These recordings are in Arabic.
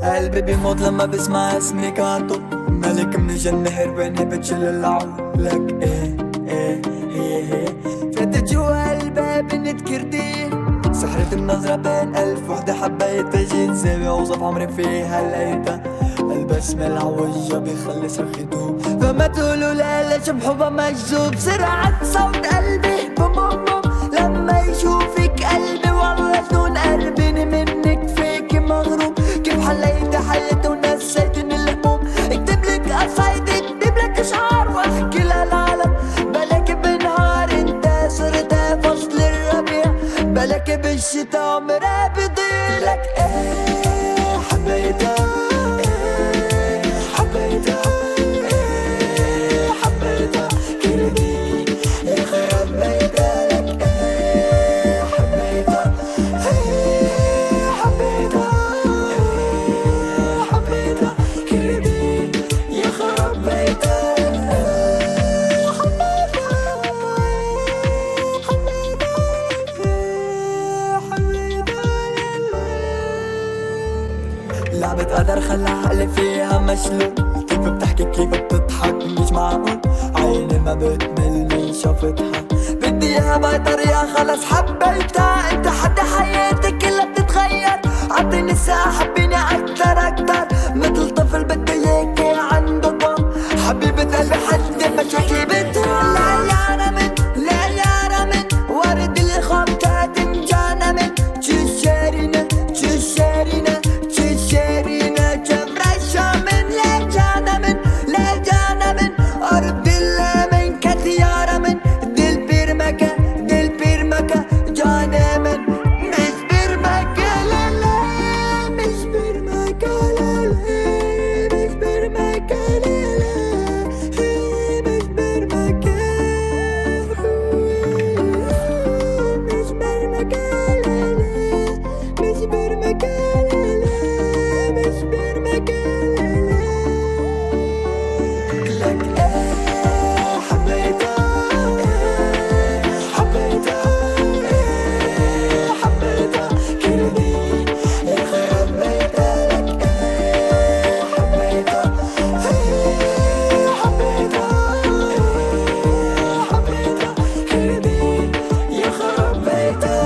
قلبي بيموت لما بسمع اسمي كاتو، ملك من الجنة هربانة بتشل العود لك ايه ايه هي فاتت جوا قلبي بنت كردية، سحرة النظرة بين ألف وحدة حبيتها، جيت زاوية وصف عمري فيها لقيتها، البسمة العوجة بيخلي صرخ يدوب، فما تقولوا لا ليش بحبها مجذوب، سرعة صوت قلبي بوم بوم بوم لما يشوفك قلبي، والله جنون قربني منك فيك مغروم، كيف حليت حياتي ونسيتني الهموم، اكتب لك قصايدي اكتب لك اشعار واحكي للعالم، بلاك بنهار انت صرت فصل الربيع، بلاك بالشتا عمري بيضيع لك ايه حبيتها ايه حبيتها ايه حبيتها كردي يا خرب بيتها لك ايه حبيتها ايه حبيتها ايه حبيتها كردي يا خرب بيتها لعبة قدر خلى عقلي فيها مشلول، كيف بتحكي كيف بتضحك مش معقول، عيني ما بتمل من شوفتها، بدي اياها بهاي طريقة خلص حبيتها، انت حدا حياتي كلها بتتغير، عطيني ساعة حبيني اكتر اكتر، مثل طفل بده اياكي عنده ضم، حبيبة قلبي حد مشاكلي بتروح، لا يا رمن لا يا رمن ورد الخبطة تنجانا من تشارينا تشارينا تشارينا جمرشة من لا جانا من لا جانا من أرض الله من كتيارة من دل بيرمكة دل بيرمكة جانا من مش بيرمكة لا لا مش بيرمكة لا لا مش بيرمكة لا لا مش بيرمكة مش بيرمكة لا لا مش بيرمكة لا لا مش بيرمكة لا لا لك ايه حبيتها ايه حبيتها ايه حبيتها كردي يا خرب بيتها لك ايه حبيتها ايه حبيتها ايه حبيتها كردي يا خرب بيتها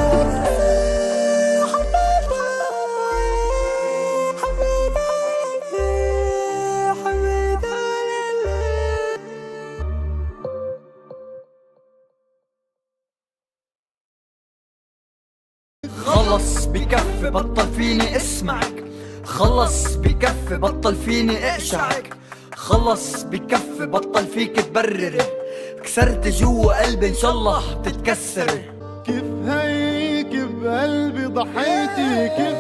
خلص بكفي بطل فيني اسمعك، خلص بكفي بطل فيني اقشعك، خلص بكفي بطل فيك تبرري، كسرت جوا قلبي ان شاء الله بتتكسري، كيف هيك بقلبي ضحيتي كيف